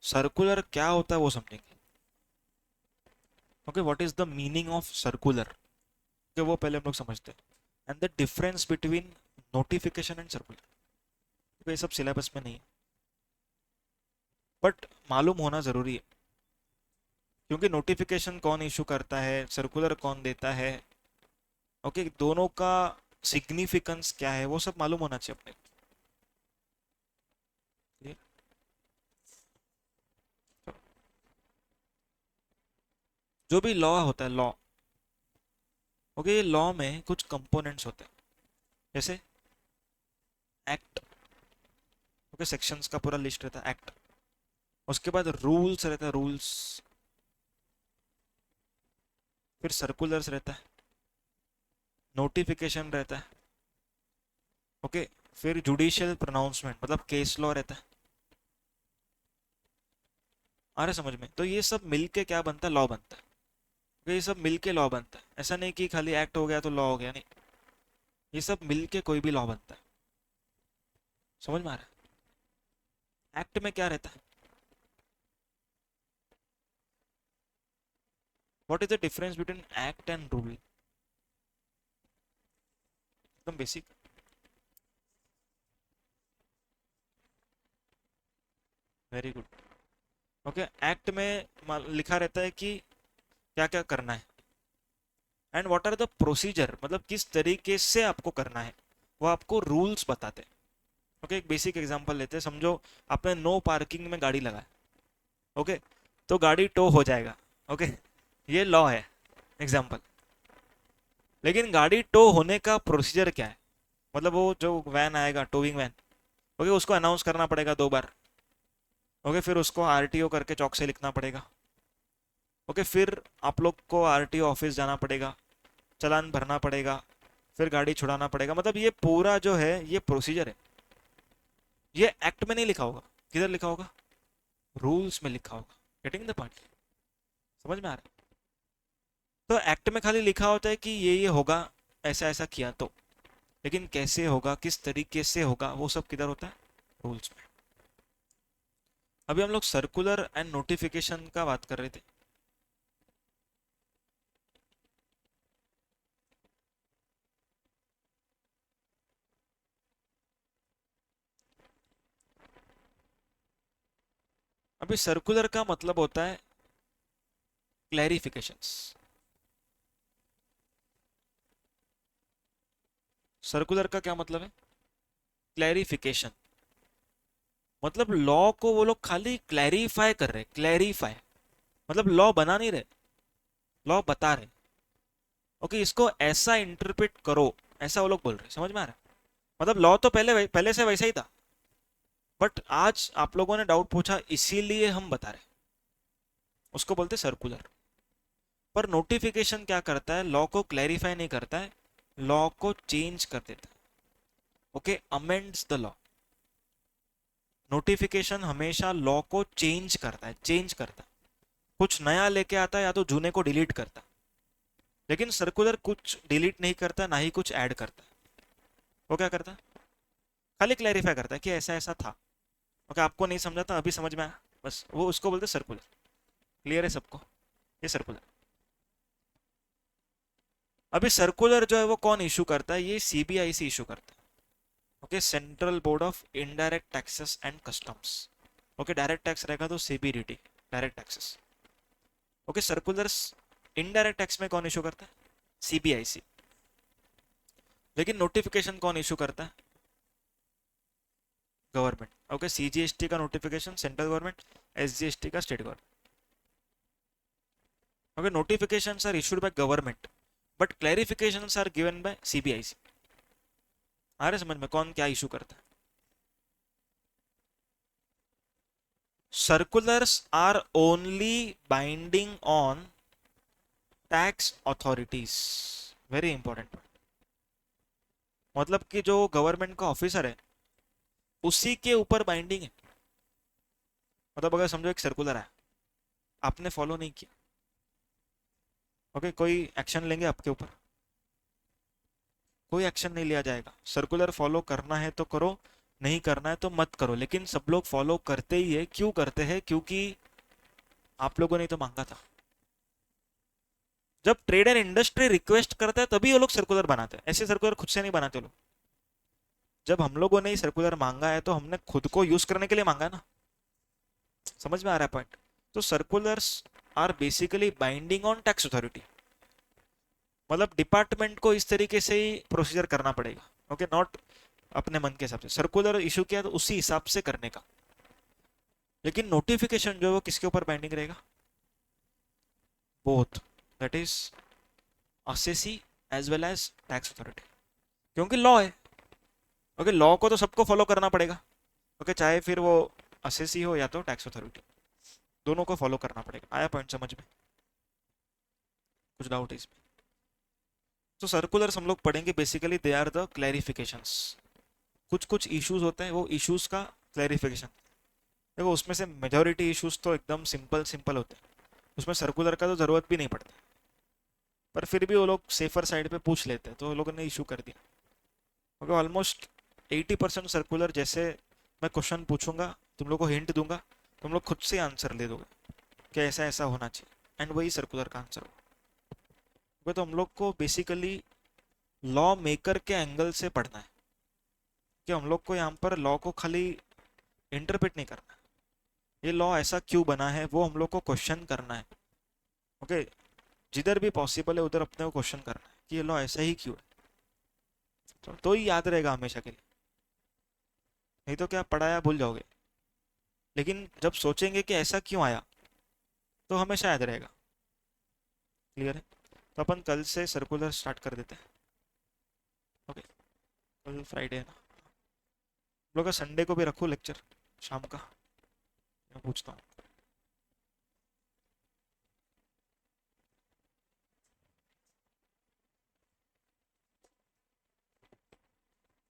Circular क्या होता है वो समझेंगे। Okay, what is the meaning of circular, कि वो पहले हम लोग समझते हैं। And the difference between notification and circular, ये सब सिलेबस में नहीं है, बट मालूम होना जरूरी है, क्योंकि नोटिफिकेशन कौन इशू करता है, सर्कुलर कौन देता है। ओके, दोनों का सिग्निफिकेंस क्या है वो सब मालूम होना चाहिए अपने को। जो भी लॉ होता है, लॉ, ओके, ये लॉ में कुछ कंपोनेंट्स होते हैं, जैसे एक्ट। ओके, सेक्शंस का पूरा लिस्ट रहता है, एक्ट। उसके बाद रूल्स रहता है, रूल्स। फिर सर्कुलर्स रहता है, नोटिफिकेशन रहता है। ओके, फिर जुडिशियल प्रोनाउंसमेंट मतलब केस लॉ रहता है। आ रहा है समझ में? तो ये सब मिलके क्या बनता है, लॉ बनता है। तो ये सब मिलके लॉ बनता है, ऐसा नहीं कि खाली एक्ट हो गया तो लॉ हो गया, नहीं। ये सब मिलके कोई भी लॉ बनता है। समझ में आ रहा है? एक्ट में क्या रहता है? What is the difference between act and rule? एकदम basic. Very good. Okay, act में लिखा रहता है कि क्या क्या करना है, and what are the procedure, मतलब किस तरीके से आपको करना है, वो आपको रूल्स बताते हैं। ओके, एक बेसिक एग्जांपल लेते हैं, समझो आपने नो पार्किंग में गाड़ी लगाया। ओके, तो गाड़ी टो हो जाएगा। ओके, ये लॉ है, एग्जांपल। लेकिन गाड़ी टो होने का प्रोसीजर क्या है, मतलब वो जो वैन आएगा, टोइंग वैन, ओके, उसको अनाउंस करना पड़ेगा 2 बार। ओके, फिर उसको आरटीओ करके चौक से लिखना पड़ेगा। ओके, फिर आप लोग को आरटीओ ऑफिस जाना पड़ेगा, चालान भरना पड़ेगा, फिर गाड़ी छुड़ाना पड़ेगा। मतलब ये पूरा जो है ये प्रोसीजर है। ये एक्ट में नहीं लिखा होगा, किधर लिखा होगा? रूल्स में लिखा होगा। Getting the point? समझ में आ रहा है? तो एक्ट में खाली लिखा होता है कि ये होगा, ऐसा ऐसा किया तो, लेकिन कैसे होगा, किस तरीके से होगा, वो सब किधर होता है? रूल्स में। अभी हम लोग सर्कुलर एंड नोटिफिकेशन का बात कर रहे थे। अभी सर्कुलर का मतलब होता है क्लैरिफिकेशंस। सर्कुलर का क्या मतलब है? क्लैरिफिकेशन। मतलब लॉ को वो लोग खाली क्लैरिफाई कर रहे, क्लैरिफाई, मतलब लॉ बना नहीं रहे, लॉ बता रहे। ओके, इसको ऐसा इंटरप्रेट करो, ऐसा वो लोग बोल रहे। समझ में आ रहा है? मतलब लॉ तो पहले से वैसा ही था, बट आज आप लोगों ने डाउट पूछा इसीलिए हम बता रहे, उसको बोलते सर्कुलर। पर नोटिफिकेशन क्या करता है, लॉ को क्लैरिफाई नहीं करता है, लॉ को चेंज कर देता है। Okay, amends the law. Notification हमेशा लॉ को चेंज करता है, चेंज करता है, कुछ नया लेके आता है, या तो जूने को डिलीट करता है। लेकिन सर्कुलर कुछ डिलीट नहीं करता, ना ही कुछ ऐड करता है। वो क्या करता है? खाली क्लैरिफाई करता है कि ऐसा ऐसा था। ओके, आपको नहीं समझा था, अभी समझ में आया, बस वो उसको बोलते सर्कुलर। क्लियर है सबको? ये सर्कुलर। अभी सर्कुलर जो है वो कौन इशू करता है? ये सीबीआईसी इशू करता है। Okay, central board of indirect taxes and customs. Okay, direct tax रहेगा तो CBDT, direct taxes. Okay, circulars indirect tax में कौन इशू करता है? सीबीआईसी। लेकिन नोटिफिकेशन कौन इशू करता है? गवर्नमेंट। ओके, सीजीएसटी का नोटिफिकेशन सेंट्रल गवर्नमेंट, एसजीएसटी का state government. Okay, notifications are issued by government, but clarifications are given by CBIC. आ रहे समझ में कौन क्या इशू करता है? Circulars are only binding on tax authorities. Very important. मतलब कि जो गवर्नमेंट का ऑफिसर है उसी के ऊपर बाइंडिंग है। मतलब अगर समझो एक सर्कुलर है, आपने फॉलो नहीं किया, ओके, कोई एक्शन लेंगे आपके ऊपर? कोई एक्शन नहीं लिया जाएगा। सर्कुलर फॉलो करना है तो करो, नहीं करना है तो मत करो, लेकिन सब लोग फॉलो करते ही है। क्यों करते हैं? क्योंकि आप लोगों ने तो मांगा था। जब ट्रेड एंड इंडस्ट्री रिक्वेस्ट करता है तभी वो लोग सर्कुलर बनाते हैं, ऐसे सर्कुलर खुद से नहीं बनाते लोग। जब हम लोगों ने सर्कुलर मांगा है तो हमने खुद को यूज करने के लिए मांगा है ना। समझ में आ रहा है पॉइंट? तो circulars are basically binding on tax authority. मतलब डिपार्टमेंट को इस तरीके से ही प्रोसीजर करना पड़ेगा, ओके, नॉट अपने मन के हिसाब से। सर्कुलर इशू किया तो उसी हिसाब से करने का, लेकिन नोटिफिकेशन जो है वो किसके ऊपर बाइंडिंग रहेगा? Both, that is assessee as well as tax authority, क्योंकि लॉ है। ओके, लॉ को तो सबको फॉलो करना पड़ेगा। ओके, चाहे फिर वो असेसी हो या तो टैक्स अथॉरिटी, दोनों को फॉलो करना पड़ेगा। आया पॉइंट समझ में? कुछ डाउट है इसमें? तो सर्कुलर्स हम लोग पढ़ेंगे, basically they are the clarifications. कुछ कुछ इश्यूज होते हैं, वो इश्यूज का क्लैरिफिकेशन। देखो उसमें से मेजोरिटी इश्यूज तो एकदम सिंपल सिंपल होते हैं, उसमें सर्कुलर का तो ज़रूरत भी नहीं पड़ता, पर फिर भी वो लोग सेफर साइड पे पूछ लेते हैं तो वो लोगों ने इशू कर दिया। क्योंकि ऑलमोस्ट 80% सर्कुलर जैसे मैं क्वेश्चन पूछूंगा, तुम लोग को हिंट दूंगा, तुम लोग खुद से आंसर दे दोगे कि ऐसा ऐसा होना चाहिए, एंड वही सर्कुलर का आंसर होगा। तो हम लोग को बेसिकली लॉ मेकर के एंगल से पढ़ना है, कि हम लोग को यहाँ पर लॉ को खाली इंटरप्रेट नहीं करना है, ये लॉ ऐसा क्यों बना है वो हम लोग को क्वेश्चन करना है। ओके, जिधर भी पॉसिबल है उधर अपने को क्वेश्चन करना है कि ये लॉ ऐसा ही क्यों है, तो ही याद रहेगा हमेशा के लिए। नहीं तो क्या पढ़ाया भूल जाओगे, लेकिन जब सोचेंगे कि ऐसा क्यों आया तो हमेशा याद रहेगा। क्लियर है? तो अपन कल से सर्कुलर स्टार्ट कर देते हैं। ओके, कल फ्राइडे है ना, हम लोग का संडे को भी रखो लेक्चर शाम का, मैं पूछता हूँ।